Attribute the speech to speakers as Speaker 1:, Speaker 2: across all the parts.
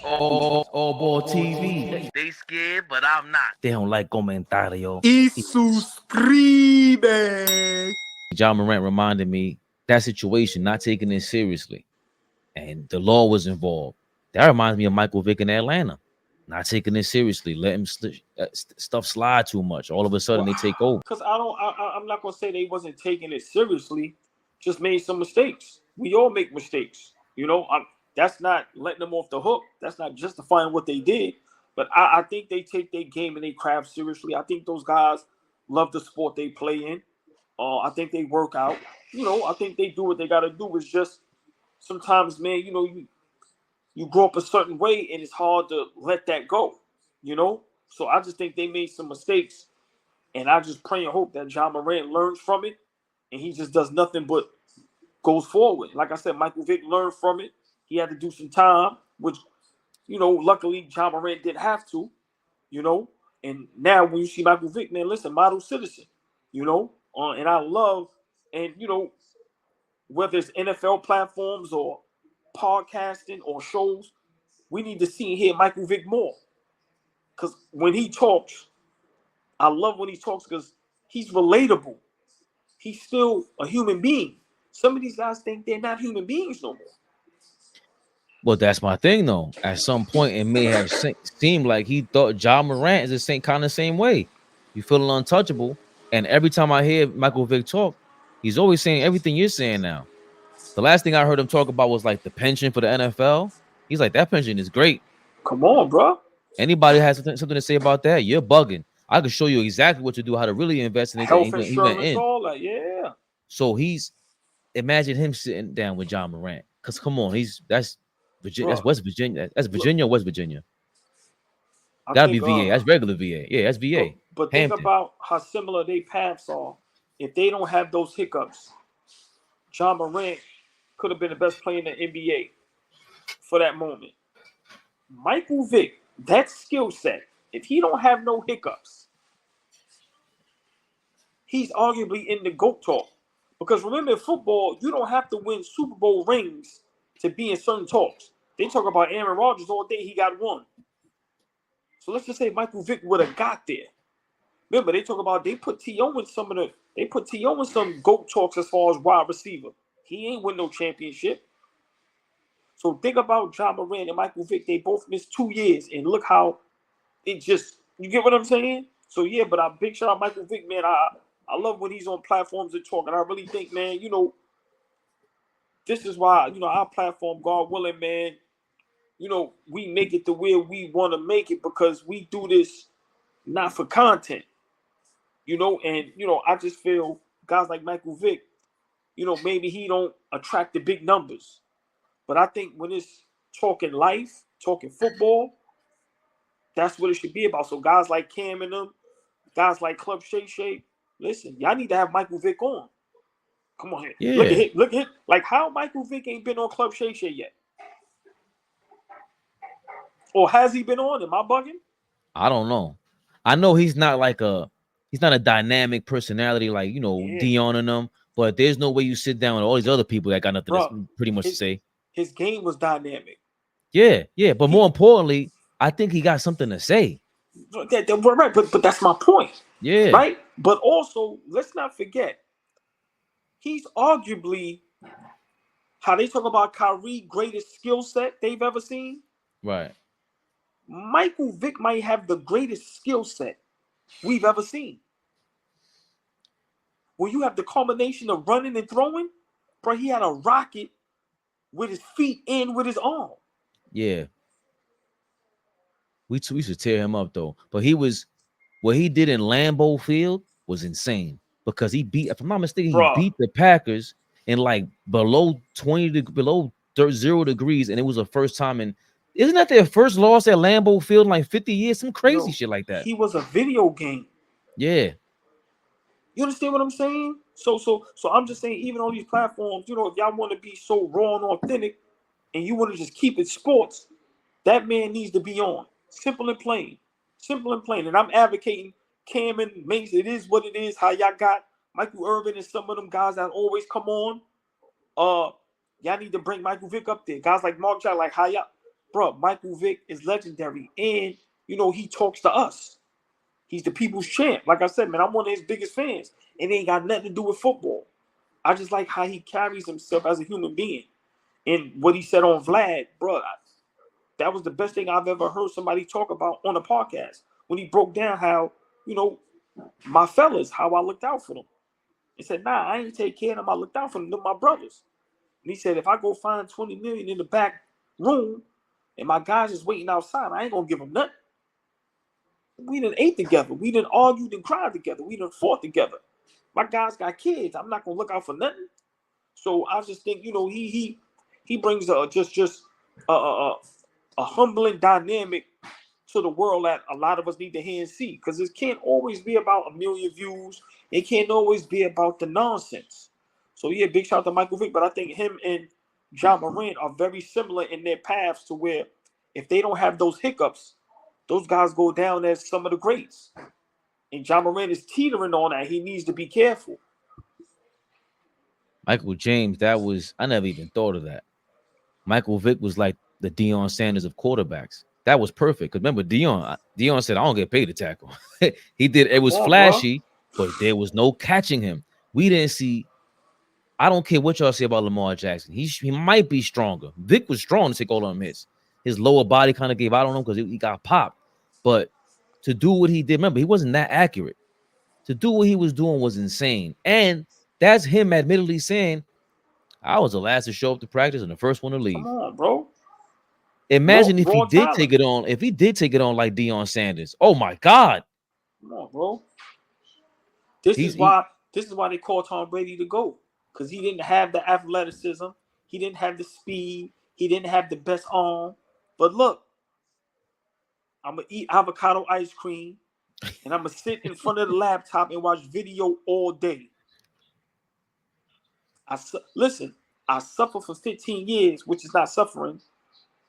Speaker 1: AllBall TV.
Speaker 2: They scared, but I'm not.
Speaker 1: They don't like comentario.
Speaker 3: Y suscribe.
Speaker 1: John Morant reminded me that situation, not taking it seriously, and the law was involved. That reminds me of Michael Vick in Atlanta, not taking it seriously, letting stuff slide too much. All of a sudden, they take over.
Speaker 3: Because I'm not gonna say they wasn't taking it seriously, just made some mistakes. We all make mistakes, you know. That's not letting them off the hook. That's not justifying what they did. But I think they take their game and their craft seriously. I think those guys love the sport they play in. I think they work out. You know, I think they do what they got to do. It's just sometimes, man, you know, you grow up a certain way and it's hard to let that go, you know? So I just think they made some mistakes, and I just pray and hope that John Morant learns from it and he just does nothing but goes forward. Like I said, Michael Vick learned from it. He had to do some time, which, you know, luckily John Morant didn't have to, you know? And now when you see Michael Vick, man, listen, model citizen, you know? And I love, and, you know, whether it's NFL platforms or podcasting or shows, we need to see and hear Michael Vick more. Because when he talks, I love when he talks because he's relatable. He's still a human being. Some of these guys think they're not human beings no more.
Speaker 1: Well, that's my thing, though. At some point, it may have seemed like he thought John Morant is the same way. You feel untouchable. And every time I hear Michael Vick talk, he's always saying everything you're saying now. The last thing I heard him talk about was like the pension for the NFL. He's like, that pension is great.
Speaker 3: Come on, bro.
Speaker 1: Anybody has something to say about that? You're bugging. I can show you exactly what to do, how to really invest in it.
Speaker 3: Health insurance, all that, yeah.
Speaker 1: So imagine him sitting down with John Morant. Because come on, that's Virginia, that's West Virginia. That's Virginia or West Virginia. Gotta be VA. That's regular VA. Yeah, that's VA.
Speaker 3: But think about how similar their paths are. If they don't have those hiccups, John Morant could have been the best player in the NBA for that moment. Michael Vick, that skill set, if he don't have no hiccups, he's arguably in the GOAT talk. Because remember, in football, you don't have to win Super Bowl rings to be in certain talks. They talk about Aaron Rodgers all day, he got one. So let's just say Michael Vick would have got there. Remember, they talk about they put T.O. in some GOAT talks as far as wide receiver. He ain't win no championship. So think about John Morant and Michael Vick. They both missed 2 years, and look how it just, you get what I'm saying? So yeah, but a big shout out Michael Vick, man. I love when he's on platforms and talk, and I really think, man, you know, this is why, you know, our platform, God willing, man, you know, we make it to where we want to make it because we do this not for content, you know, and, you know, I just feel guys like Michael Vick, you know, maybe he don't attract the big numbers, but I think when it's talking life, talking football, that's what it should be about. So guys like Cam and them, guys like Club Shay Shay, listen, y'all need to have Michael Vick on. Come on here. Yeah. Look at him. Like how Michael Vick ain't been on Club Shay Shay yet. Or has he been on? Am I bugging?
Speaker 1: I don't know. I know he's not a dynamic personality like, you know, Dion and them, but there's no way you sit down with all these other people that got nothing pretty much to say.
Speaker 3: His game was dynamic.
Speaker 1: Yeah. But more importantly, I think he got something to say.
Speaker 3: Right, but that's my point.
Speaker 1: Yeah.
Speaker 3: Right? But also, let's not forget, he's arguably, how they talk about Kyrie, greatest skill set they've ever seen.
Speaker 1: Right.
Speaker 3: Michael Vick might have the greatest skill set we've ever seen. When you have the combination of running and throwing, bro, he had a rocket with his feet and with his arm.
Speaker 1: Yeah. We should tear him up though. But what he did in Lambeau Field was insane because if I'm not mistaken, he beat the Packers in like below 0 degrees, and it was the first time in. Isn't that their first loss at Lambeau Field in like 50 years? Some crazy shit like that.
Speaker 3: He was a video game.
Speaker 1: Yeah.
Speaker 3: You understand what I'm saying? So I'm just saying, even on these platforms, you know, if y'all want to be so raw and authentic and you want to just keep it sports, that man needs to be on. Simple and plain. And I'm advocating Cam and Mace. It is what it is. How y'all got Michael Irvin and some of them guys that always come on. Y'all need to bring Michael Vick up there. Guys like Mark Jack, like how y'all. bro, Michael Vick is legendary, and you know he talks to us. He's the people's champ. Like I said, man, I'm one of his biggest fans, and it ain't got nothing to do with football. I just like how he carries himself as a human being, and what he said on Vlad, bro. That was the best thing I've ever heard somebody talk about on a podcast when he broke down how, you know, my fellas, how I looked out for them. He said, nah, I ain't take care of them. I looked out for them. They're my brothers. And he said, if I go find 20 million in the back room and my guys is waiting outside, I ain't going to give them nothing. We done ate together. We done argued and cried together. We done fought together. My guys got kids. I'm not going to look out for nothing. So I just think, you know, he brings a humbling dynamic to the world that a lot of us need to hear and see, because it can't always be about a million views. It can't always be about the nonsense. So yeah, big shout out to Michael Vick, but I think him and John Morant are very similar in their paths, to where if they don't have those hiccups, those guys go down as some of the greats. And John Morant is teetering on that. He needs to be careful.
Speaker 1: Michael James, I never even thought of that. Michael Vick was like the Deion Sanders of quarterbacks. That was perfect. Because remember, Deion said, I don't get paid to tackle. He did. It was flashy, but there was no catching him. We didn't see. I don't care what y'all say about Lamar Jackson. He might be stronger. Vick was strong to take all of them hits. His lower body kind of gave out on him because he got popped. But to do what he did, remember, he wasn't that accurate. To do what he was doing was insane. And that's him admittedly saying, I was the last to show up to practice and the first one to leave.
Speaker 3: Come on, bro.
Speaker 1: Imagine if he did take it on. If he did take it on like Deion Sanders, oh my God!
Speaker 3: Come on, bro. This is why they call Tom Brady the GOAT, because he didn't have the athleticism, he didn't have the speed, he didn't have the best arm. But look, I'm gonna eat avocado ice cream, and I'm gonna sit in front of the laptop and watch video all day. Listen, I suffered for 15 years, which is not suffering.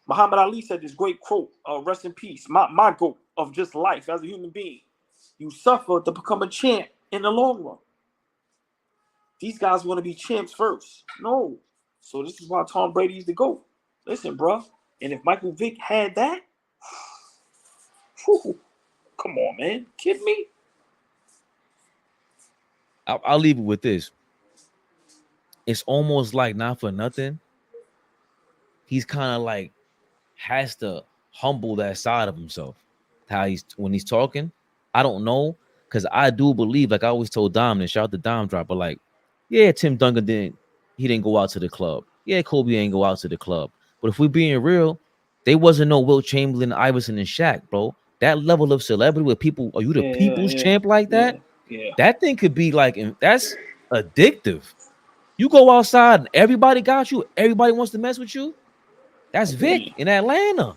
Speaker 3: Muhammad Ali said this great quote, rest in peace, my goal of just life as a human being. You suffer to become a champ in the long run. These guys want to be champs first. No. So this is why Tom Brady is the GOAT. Listen, bro. And if Michael Vick had that, whew, come on, man. Kidding me?
Speaker 1: I'll leave it with this. It's almost like, not for nothing, he's kind of like has to humble that side of himself. When he's talking, I don't know, because I do believe, like I always told Dom, and shout out to Dom Dropper, like, yeah, Tim Duncan didn't go out to the club. Yeah, Kobe ain't go out to the club. But if we're being real, they wasn't no Wilt Chamberlain, Iverson, and Shaq, bro. That level of celebrity where people, are you the people's champ like that?
Speaker 3: Yeah.
Speaker 1: That thing could be like, that's addictive. You go outside and everybody got you. Everybody wants to mess with you. That's Vic in Atlanta.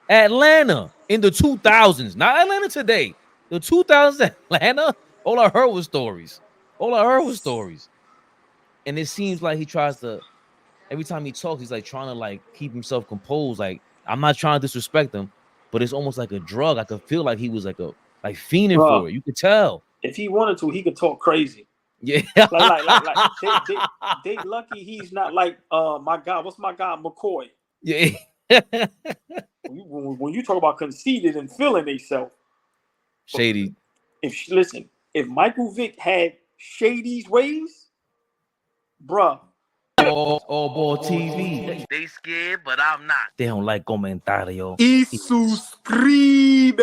Speaker 1: Atlanta in the 2000s. Not Atlanta today. The 2000s Atlanta. All I heard was stories. And it seems like he tries to, every time he talks, he's like trying to like keep himself composed. Like, I'm not trying to disrespect him, but it's almost like a drug. I could feel like he was like fiending for it. You could tell.
Speaker 3: If he wanted to, he could talk crazy.
Speaker 1: Yeah.
Speaker 3: like they lucky he's not like my guy. What's my guy? McCoy.
Speaker 1: Yeah.
Speaker 3: when you talk about conceited and feeling themselves.
Speaker 1: Shady.
Speaker 3: If Michael Vick had Shady's ways, bruh.
Speaker 1: AllBall TV. They scared, but I'm not. They don't like comentario.
Speaker 2: Y suscribe.